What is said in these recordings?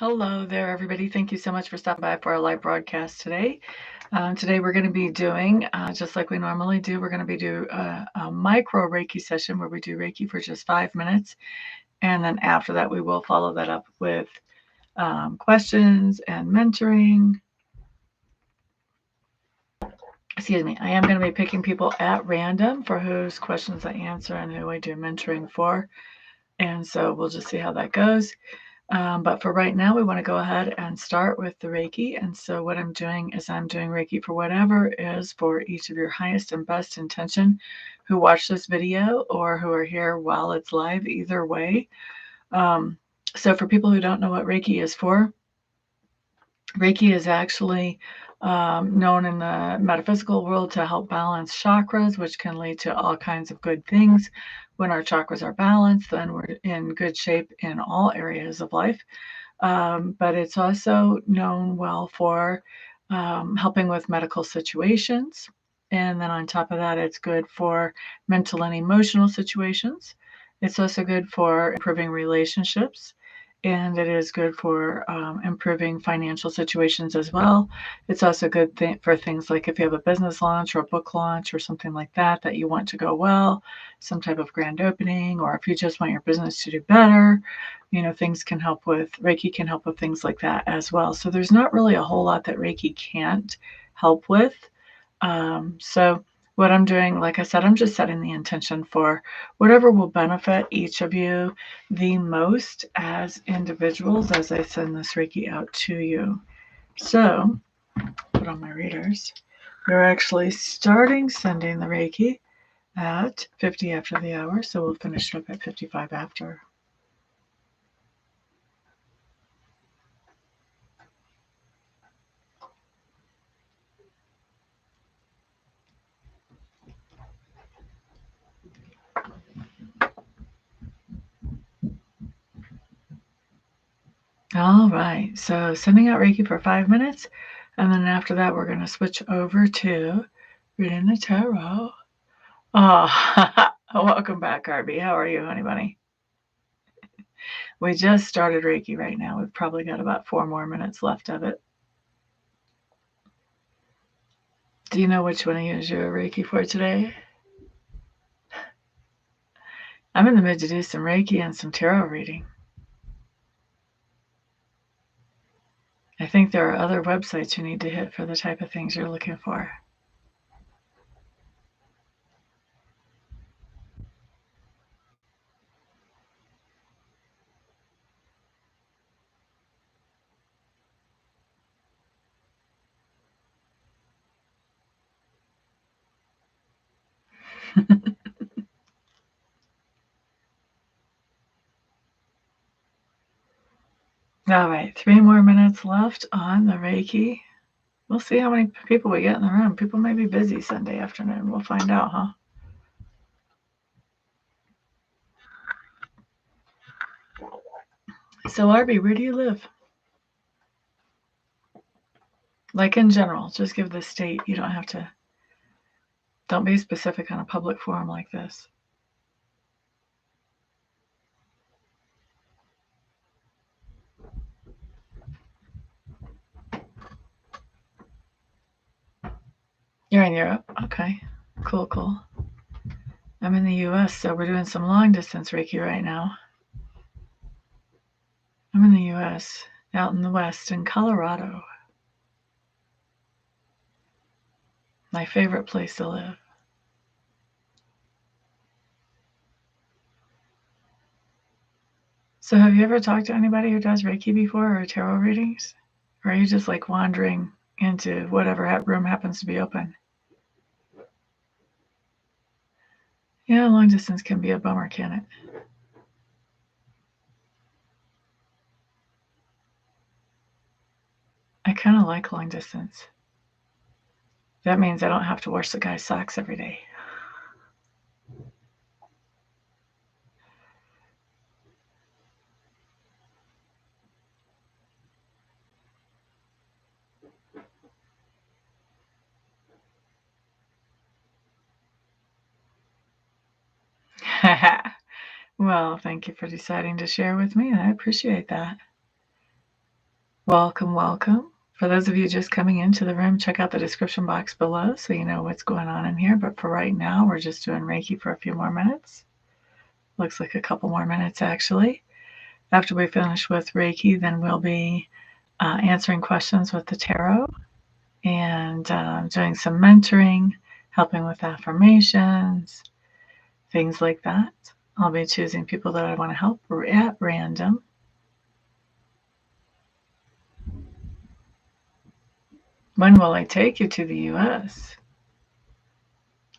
Hello there, everybody. Thank you so much for stopping by for our live broadcast today. Today we're going to be doing, just like we normally do, we're going to be doing a micro Reiki session where we do Reiki for just 5 minutes. And then after that, we will follow that up with questions and mentoring. Excuse me. I am going to be picking people at random for whose questions I answer and who I do mentoring for. And so we'll just see how that goes. But for right now, we want to go ahead and start with the Reiki. And so what I'm doing is I'm doing Reiki for whatever is for each of your highest and best intention who watch this video or who are here while it's live, either way. So for people who don't know what Reiki is for, Reiki is actually known in the metaphysical world to help balance chakras, which can lead to all kinds of good things. When our chakras are balanced, then we're in good shape in all areas of life. But it's also known well for helping with medical situations. And then on top of that, it's good for mental and emotional situations. It's also good for improving relationships. And it is good for improving financial situations as well. It's also good for things like if you have a business launch or a book launch or something like that that you want to go well, some type of grand opening, or if you just want your business to do better, things can help with, Reiki can help with things like that as well. So there's not really a whole lot that Reiki can't help with. So what I'm doing, like I said, I'm just setting the intention for whatever will benefit each of you the most as individuals as I send this Reiki out to you. So, put on my readers. We're actually starting sending the Reiki at 50 after the hour, so we'll finish up at 55 after. All right, so sending out Reiki for 5 minutes, and then after that, we're going to switch over to reading the tarot. Oh, welcome back, Arby. How are you, honey bunny? We just started Reiki right now. We've probably got about 4 more minutes left of it. Do you know which one to use your Reiki for today? I'm in the mood to do some Reiki and some tarot reading. I think there are other websites you need to hit for the type of things you're looking for. All right, 3 more minutes left on the Reiki. We'll see how many people we get in the room. People may be busy Sunday afternoon. We'll find out, huh? So, Arby, where do you live? Like in general, just give the state. You don't have to. Don't be specific on a public forum like this. You're in Europe? Okay. Cool. I'm in the US, so we're doing some long distance Reiki right now. I'm in the US, out in the West, in Colorado. My favorite place to live. So have you ever talked to anybody who does Reiki before or tarot readings? Or are you just like wandering into whatever room happens to be open? Yeah, long distance can be a bummer, can it? I kind of like long distance. That means I don't have to wash the guy's socks every day. Well, thank you for deciding to share with me. I appreciate that. Welcome, welcome. For those of you just coming into the room, check out the description box below so you know what's going on in here. But for right now, we're just doing Reiki for a few more minutes. Looks like a couple more minutes, actually. After we finish with Reiki, then we'll be answering questions with the tarot and doing some mentoring, helping with affirmations, things like that. I'll be choosing people that I want to help at random. When will I take you to the U.S.?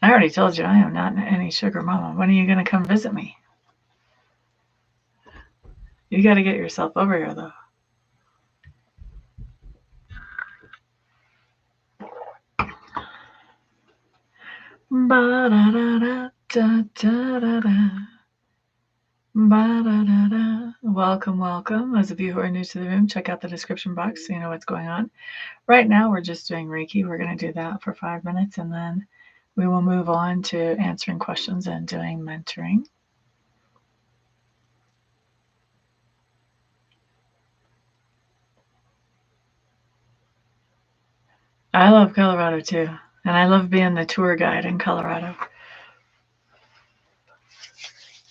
I already told you I am not any sugar mama. When are you going to come visit me? You got to get yourself over here, though. Welcome, welcome. Those of you who are new to the room, check out the description box so you know what's going on. Right now, we're just doing Reiki. We're going to do that for 5 minutes, and then we will move on to answering questions and doing mentoring. I love Colorado too, and I love being the tour guide in Colorado.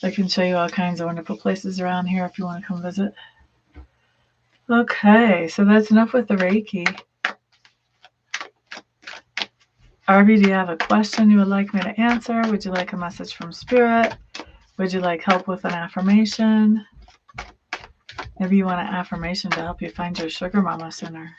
I can show you all kinds of wonderful places around here if you want to come visit. Okay, so that's enough with the Reiki. Arby, do you have a question you would like me to answer? Would you like a message from Spirit? Would you like help with an affirmation? Maybe you want an affirmation to help you find your sugar mama sooner.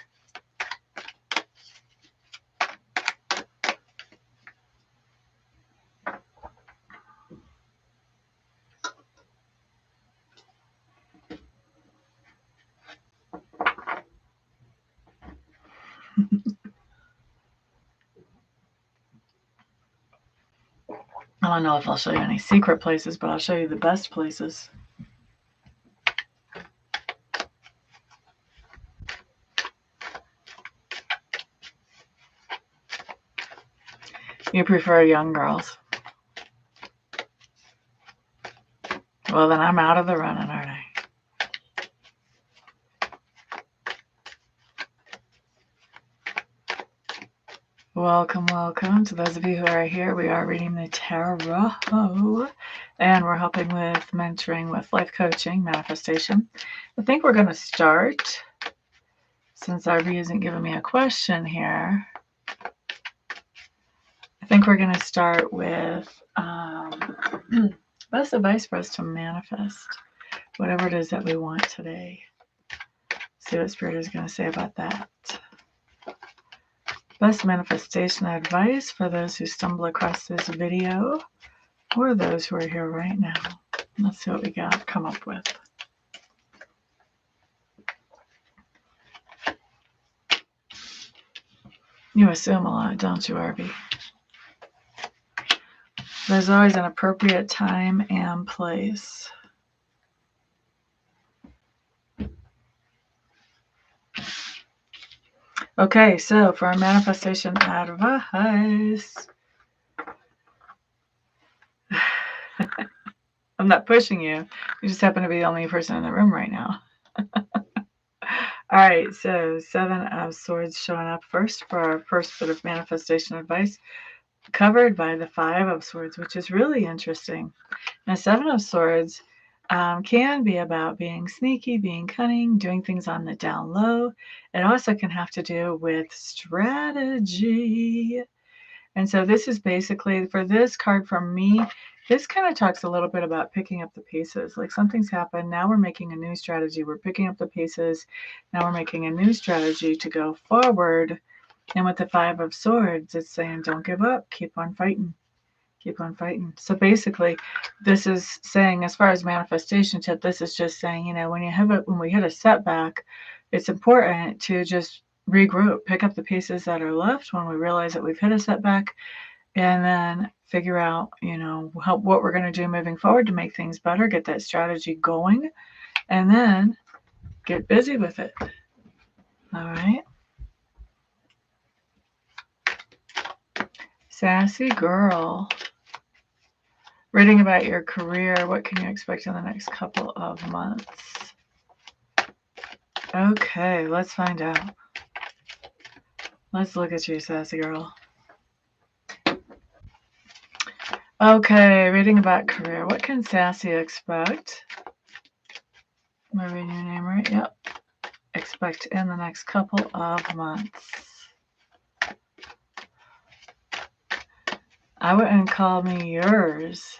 I don't know if I'll show you any secret places, but I'll show you the best places. You prefer young girls. Well, then I'm out of the running, aren't I? Welcome, welcome to those of you who are here. We are reading the tarot, and we're helping with mentoring with life coaching, manifestation. I think we're going to start, since RB isn't giving me a question here, I think we're going to start with best advice for us to manifest whatever it is that we want today. See what Spirit is going to say about that. Best manifestation advice for those who stumble across this video or those who are here right now. Let's see what we got come up with. You assume a lot, don't you, Arby? There's always an appropriate time and place. Okay, so for our manifestation advice, I'm not pushing you. You just happen to be the only person in the room right now. All right, so 7 of Swords showing up first for our first bit of manifestation advice, covered by the 5 of Swords, which is really interesting. Now, 7 of Swords can be about being sneaky, being cunning, doing things on the down low. It also can have to do with strategy. And so this is basically, for this card from me, this kind of talks a little bit about picking up the pieces. Like something's happened. Now we're making a new strategy. We're picking up the pieces. Now we're making a new strategy to go forward. And with the 5 of Swords, it's saying, don't give up. Keep on fighting. Keep on fighting. So basically, this is saying, as far as manifestation tip, this is just saying, you know, when we hit a setback, it's important to just regroup, pick up the pieces that are left when we realize that we've hit a setback, and then figure out, you know, what we're going to do moving forward to make things better, get that strategy going, and then get busy with it. All right. Sassy girl. Reading about your career. What can you expect in the next couple of months? Okay, let's find out. Let's look at you, sassy girl. Okay, reading about career. What can Sassy expect? Am I reading your name right? Yep. Expect in the next couple of months. I wouldn't call me yours.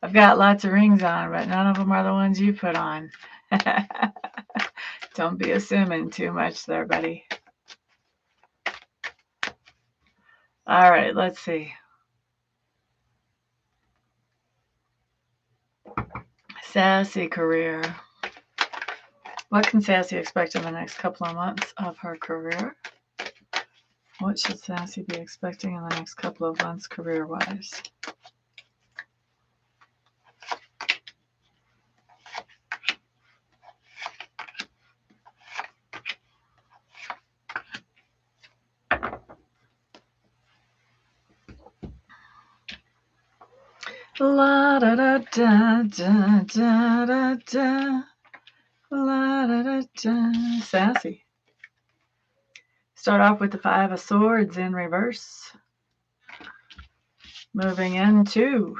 I've got lots of rings on, but none of them are the ones you put on. Don't be assuming too much there, buddy. All right, let's see. Sassy career. What can Sassy expect in the next couple of months of her career? What should Sassy be expecting in the next couple of months career-wise? La da da da da da da da. La da da da. Sassy. Start off with the Five of Swords in reverse. Moving into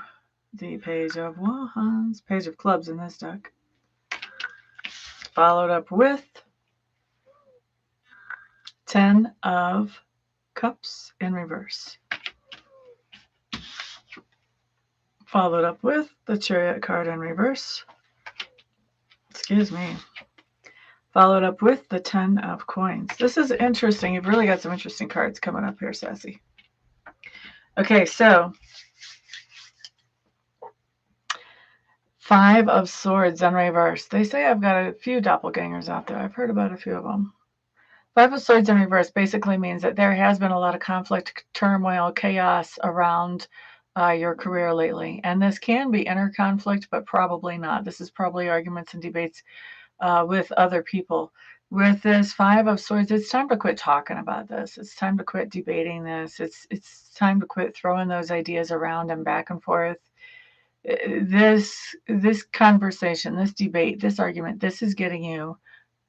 the Page of Wands, Page of Clubs in this deck. Followed up with Ten of Cups in reverse. Followed up with the Chariot card in reverse. Excuse me. Followed up with the Ten of Coins. This is interesting. You've really got some interesting cards coming up here, Sassy. Okay, so Five of Swords in reverse. They say I've got a few doppelgangers out there. I've heard about a few of them. Five of Swords in reverse basically means that there has been a lot of conflict, turmoil, chaos around your career lately. And this can be inner conflict, but probably not. This is probably arguments and debates with other people. With this Five of Swords, it's time to quit talking about this. It's time to quit debating this. It's time to quit throwing those ideas around and back and forth. This conversation, this debate, this argument, this is getting you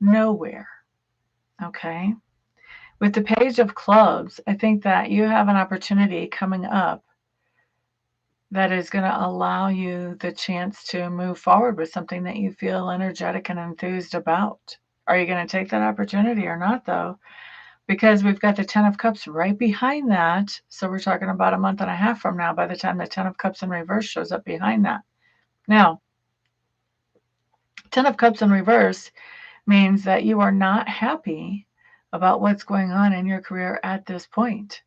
nowhere. Okay? With the Page of Clubs, I think that you have an opportunity coming up that is going to allow you the chance to move forward with something that you feel energetic and enthused about. Are you going to take that opportunity or not, though? Because we've got the Ten of Cups right behind that. So we're talking about a month and a half from now by the time the Ten of Cups in reverse shows up behind that. Now, Ten of Cups in reverse means that you are not happy about what's going on in your career at this point.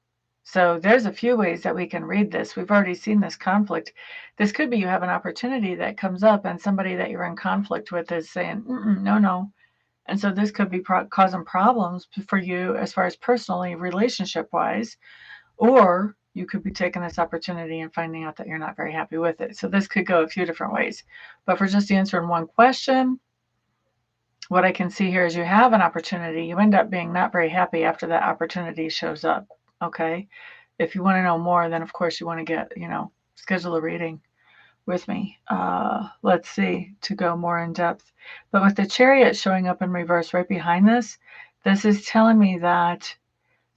So there's a few ways that we can read this. We've already seen this conflict. This could be you have an opportunity that comes up and somebody that you're in conflict with is saying, no, no. And so this could be causing problems for you as far as personally, relationship-wise, or you could be taking this opportunity and finding out that you're not very happy with it. So this could go a few different ways. But for just answering one question, what I can see here is you have an opportunity. You end up being not very happy after that opportunity shows up. Okay. If you want to know more, then of course you want to get, schedule a reading with me. Let's see, to go more in depth. But with the Chariot showing up in reverse right behind this, this is telling me that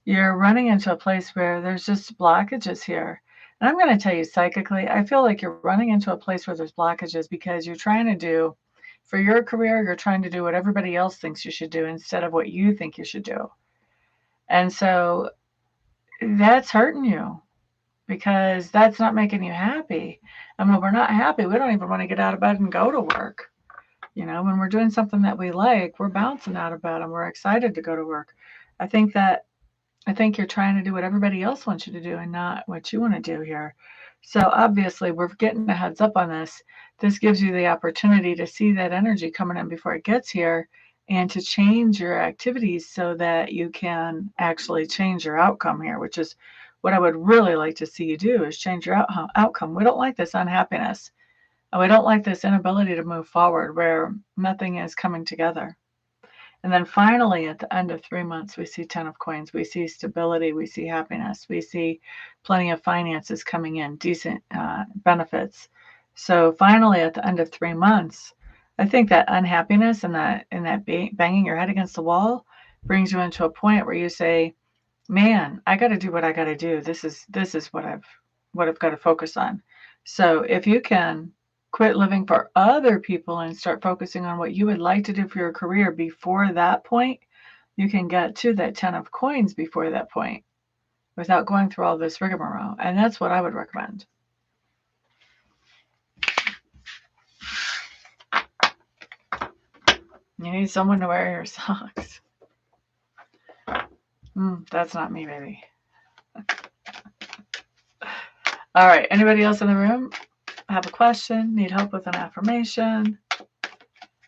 you're running into a place where there's just blockages here. And I'm going to tell you psychically, I feel like you're running into a place where there's blockages because you're trying to do, for your career, you're trying to do what everybody else thinks you should do instead of what you think you should do. And so that's hurting you because that's not making you happy. And when we're not happy, we don't even want to get out of bed and go to work. When we're doing something that we like, we're bouncing out of bed and we're excited to go to work. I think you're trying to do what everybody else wants you to do and not what you want to do here. So obviously we're getting a heads up on this. This gives you the opportunity to see that energy coming in before it gets here and to change your activities so that you can actually change your outcome here, which is what I would really like to see you do, is change your outcome. We don't like this unhappiness. And we don't like this inability to move forward where nothing is coming together. And then finally, at the end of 3 months, we see Ten of Coins. We see stability. We see happiness. We see plenty of finances coming in, decent benefits. So finally, at the end of 3 months, I think that unhappiness and that banging your head against the wall brings you into a point where you say, man, I got to do what I got to do. This is what I've got to focus on. So if you can quit living for other people and start focusing on what you would like to do for your career before that point, you can get to that 10 of coins before that point without going through all this rigmarole. And that's what I would recommend. You need someone to wear your socks. That's not me, baby. All right. Anybody else in the room have a question? Need help with an affirmation?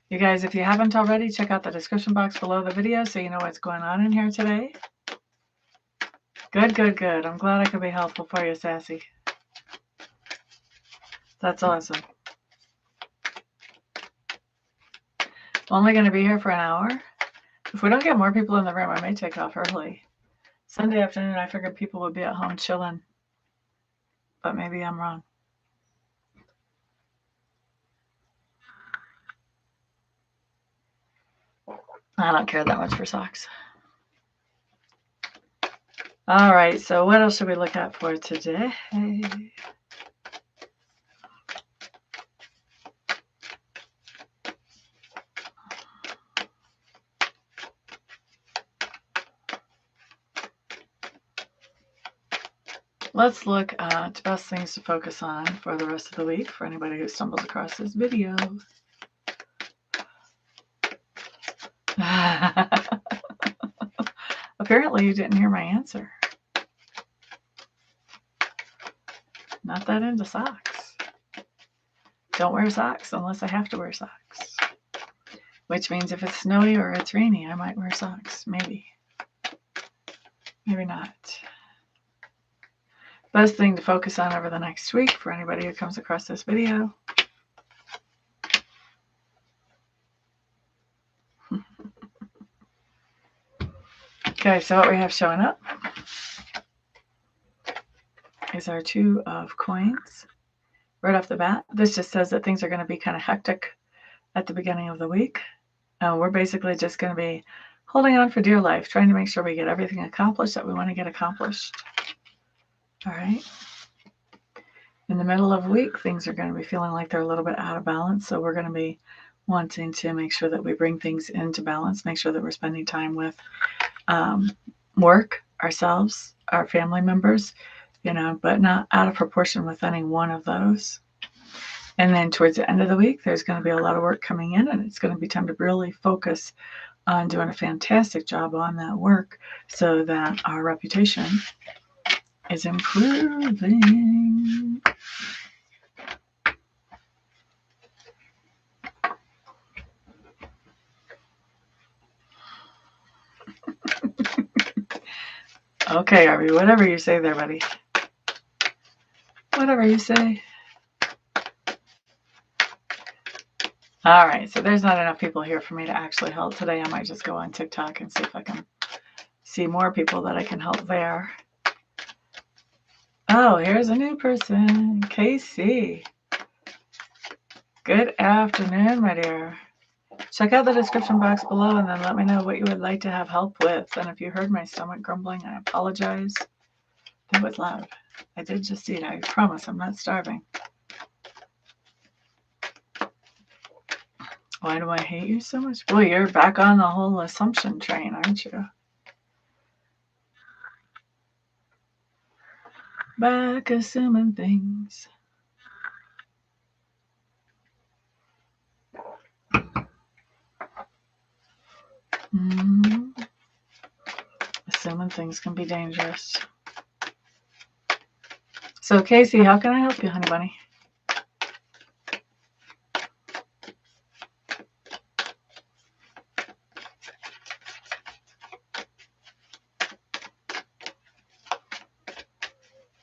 You guys, if you haven't already, check out the description box below the video so you know what's going on in here today. Good, good, good. I'm glad I could be helpful for you, Sassy. That's awesome. Only going to be here for an hour. If we don't get more people in the room, I may take off early. Sunday afternoon, I figured people would be at home chilling. But maybe I'm wrong. I don't care that much for socks. All right, so what else should we look at for today? Let's look at best things to focus on for the rest of the week for anybody who stumbles across this video. Apparently you didn't hear my answer. Not that into socks. Don't wear socks unless I have to wear socks. Which means if it's snowy or it's rainy, I might wear socks. Maybe. Maybe not. Best thing to focus on over the next week for anybody who comes across this video. Okay, so what we have showing up is our 2 of coins. Right off the bat, this just says that things are going to be kind of hectic at the beginning of the week. We're basically just going to be holding on for dear life, trying to make sure we get everything accomplished that we want to get accomplished. All right. In the middle of the week, things are going to be feeling like they're a little bit out of balance. So we're going to be wanting to make sure that we bring things into balance, make sure that we're spending time with work, ourselves, our family members, but not out of proportion with any one of those. And then towards the end of the week, there's going to be a lot of work coming in, and it's going to be time to really focus on doing a fantastic job on that work so that our reputation is improving. Okay, Arby, whatever you say there, buddy. Whatever you say. All right, so there's not enough people here for me to actually help today. I might just go on TikTok and see if I can see more people that I can help there. Oh, here's a new person, Casey. Good afternoon, my dear. Check out the description box below and then let me know what you would like to have help with. And if you heard my stomach grumbling, I apologize. That was loud. I did just eat. I promise I'm not starving. Why do I hate you so much? Boy, you're back on the whole assumption train, aren't you? Back assuming things. Assuming things can be dangerous. So, Casey, how can I help you, honey bunny?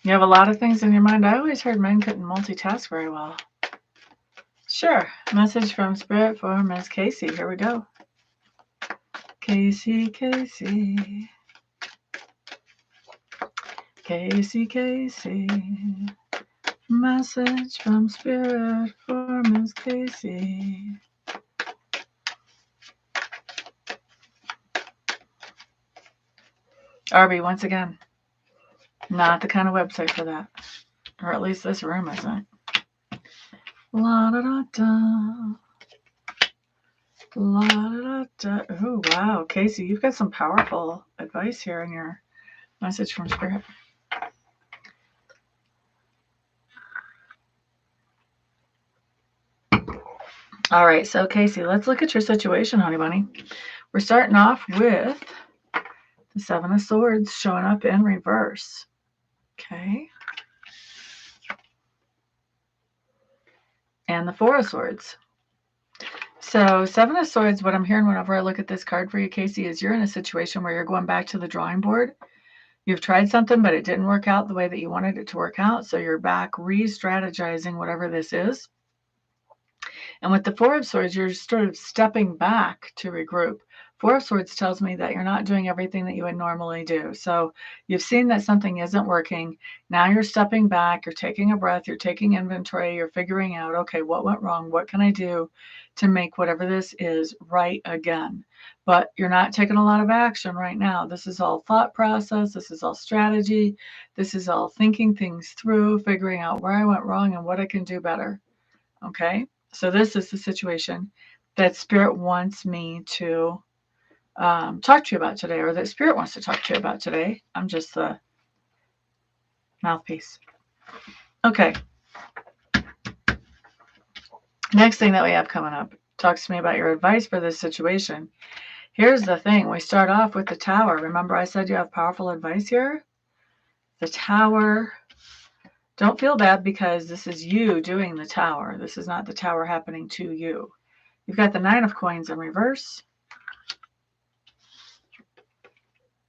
You have a lot of things in your mind. I always heard men couldn't multitask very well. Sure. Message from Spirit for Miss Casey. Here we go. Casey, Casey. Casey, Casey. Message from Spirit for Miss Casey. Arby, once again, not the kind of website for that. Or at least this room isn't. La da da da. La da da. Oh, wow. Casey, you've got some powerful advice here in your message from Spirit. All right, so Casey, let's look at your situation, honey bunny. We're starting off with the Seven of Swords showing up in reverse. Okay. And the Four of Swords. So Seven of Swords, what I'm hearing whenever I look at this card for you, Casey, is you're in a situation where you're going back to the drawing board. You've tried something, but it didn't work out the way that you wanted it to work out. So you're back re-strategizing whatever this is. And with the Four of Swords, you're sort of stepping back to regroup. Four of Swords tells me that you're not doing everything that you would normally do. So you've seen that something isn't working. Now you're stepping back, you're taking a breath, you're taking inventory, you're figuring out, okay, what went wrong? What can I do to make whatever this is right again? But you're not taking a lot of action right now. This is all thought process. This is all strategy. This is all thinking things through, figuring out where I went wrong and what I can do better. Okay? So this is the situation that Spirit wants me to talk to you about today, or that Spirit wants to talk to you about today. I'm just the mouthpiece. Okay. Next thing that we have coming up talks to me about your advice for this situation. Here's the thing. We start off with the Tower. Remember I said you have powerful advice here? The Tower. Don't feel bad because this is you doing the Tower. This is not the Tower happening to you. You've got the Nine of Coins in reverse.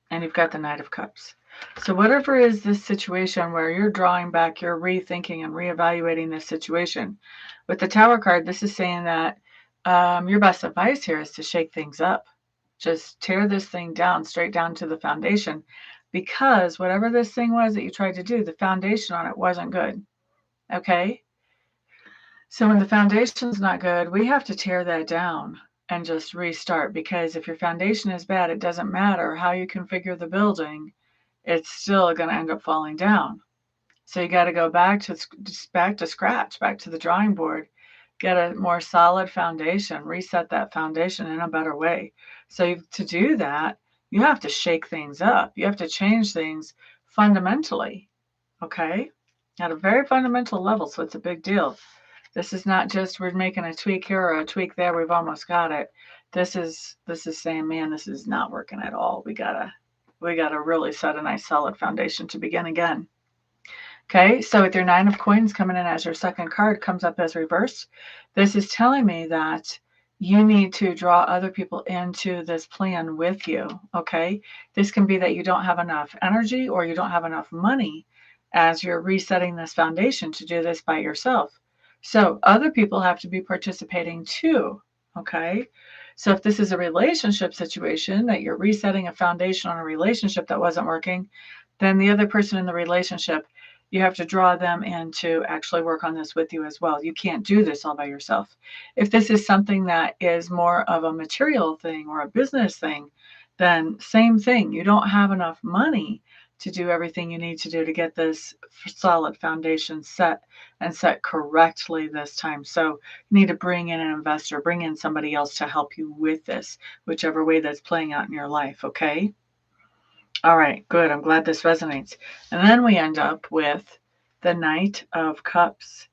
And you've got the Knight of Cups. So whatever is this situation where you're drawing back, you're rethinking and reevaluating this situation. With the Tower card, this is saying that your best advice here is to shake things up. Just tear this thing down, straight down to the foundation. Because whatever this thing was that you tried to do, the foundation on it wasn't good. Okay? So when the foundation's not good, we have to tear that down and just restart, because if your foundation is bad, it doesn't matter how you configure the building, it's still going to end up falling down. So you got to go back to scratch, back to the drawing board, get a more solid foundation, reset that foundation in a better way. So to do that, you have to shake things up. You have to change things fundamentally, okay? At a very fundamental level, so it's a big deal. This is not just we're making a tweak here or a tweak there, we've almost got it. This is saying, man, this is not working at all. We gotta really set a nice solid foundation to begin again. Okay, so with your Nine of Coins coming in as your second card, comes up as reversed. This is telling me that you need to draw other people into this plan with you, okay? This can be that you don't have enough energy or you don't have enough money as you're resetting this foundation to do this by yourself. So other people have to be participating too, okay? So if this is a relationship situation that you're resetting a foundation on a relationship that wasn't working, then the other person in the relationship, you have to draw them in to actually work on this with you as well. You can't do this all by yourself. If this is something that is more of a material thing or a business thing, then same thing. You don't have enough money to do everything you need to do to get this solid foundation set and set correctly this time. So you need to bring in an investor, bring in somebody else to help you with this, whichever way that's playing out in your life, okay? All right, good. I'm glad this resonates. And then we end up with the Knight of Cups.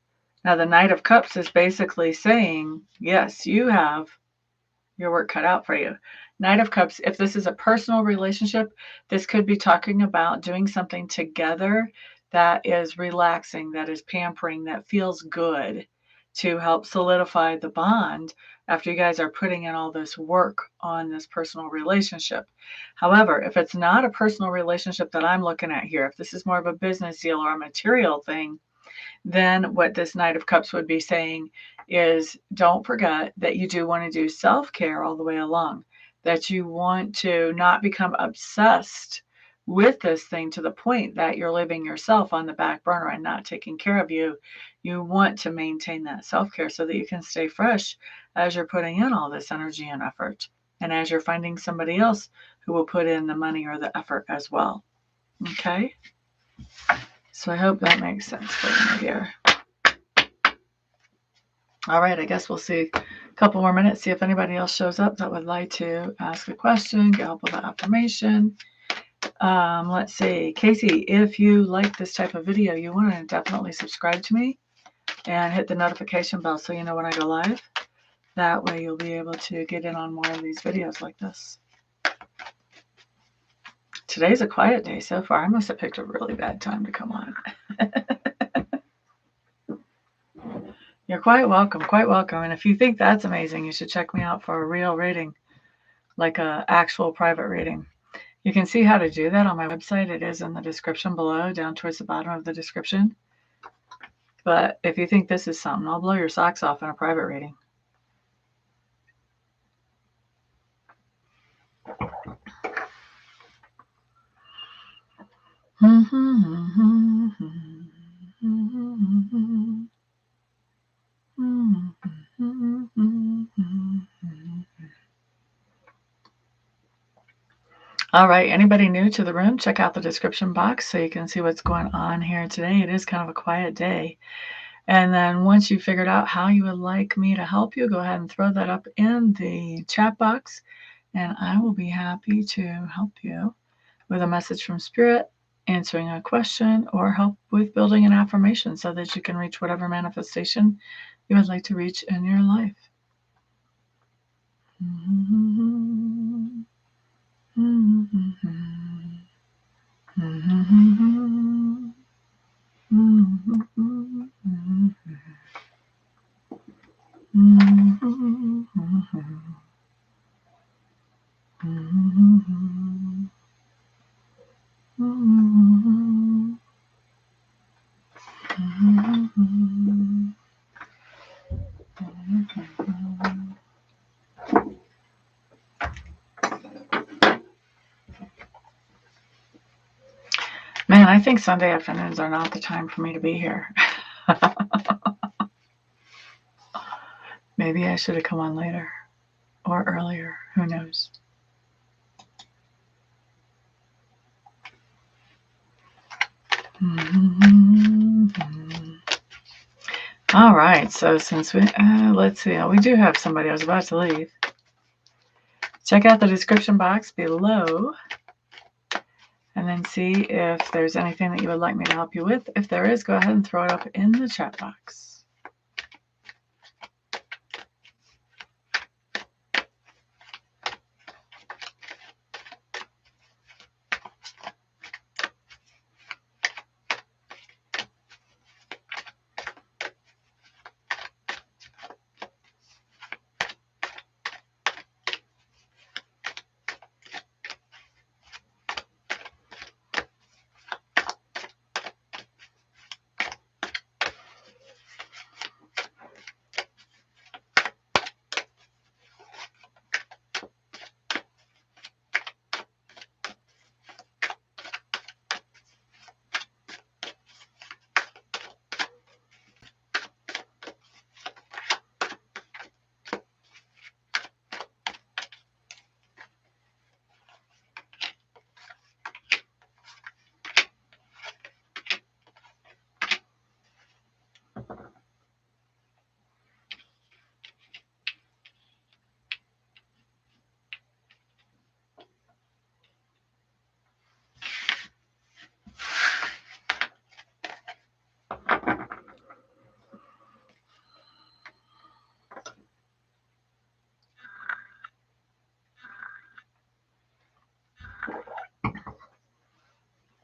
Now, the Knight of Cups is basically saying, yes, you have your work cut out for you. Knight of Cups, if this is a personal relationship, this could be talking about doing something together that is relaxing, that is pampering, that feels good to help solidify the bond after you guys are putting in all this work on this personal relationship. However, if it's not a personal relationship that I'm looking at here, if this is more of a business deal or a material thing, then what this Knight of Cups would be saying is don't forget that you do want to do self-care all the way along, that you want to not become obsessed with this thing to the point that you're leaving yourself on the back burner and not taking care of you. You want to maintain that self-care so that you can stay fresh as you're putting in all this energy and effort, and as you're finding somebody else who will put in the money or the effort as well. Okay? So I hope that makes sense for you, my dear. All right, I guess we'll see a couple more minutes, see if anybody else shows up that would like to ask a question, get help with the affirmation. Let's see. Casey, if you like this type of video, you want to definitely subscribe to me and hit the notification bell so you know when I go live. That way you'll be able to get in on more of these videos like this. Today's a quiet day so far. I must have picked a really bad time to come on. You're quite welcome, quite welcome. And if you think that's amazing, you should check me out for a real reading, like an actual private reading. You can see how to do that on my website. It is in the description below, down towards the bottom of the description. But if you think this is something, I'll blow your socks off in a private reading. All right, anybody new to the room, check out the description box so you can see what's going on here today. It is kind of a quiet day. And then once you've figured out how you would like me to help you, go ahead and throw that up in the chat box, and I will be happy to help you with a message from Spirit, answering a question, or help with building an affirmation so that you can reach whatever manifestation you would like to reach in your life. Man, I think Sunday afternoons are not the time for me to be here. Maybe I should have come on later or earlier. Who knows? All right. So since we, let's see, we do have somebody. I was about to leave. Check out the description box below and then see if there's anything that you would like me to help you with. If there is, go ahead and throw it up in the chat box.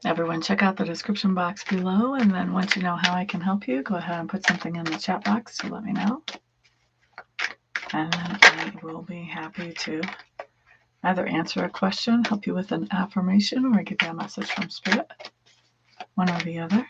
Everyone, check out the description box below, and then once you know how I can help you, go ahead and put something in the chat box to let me know. And then I will be happy to either answer a question, help you with an affirmation, or give you a message from Spirit. One or the other.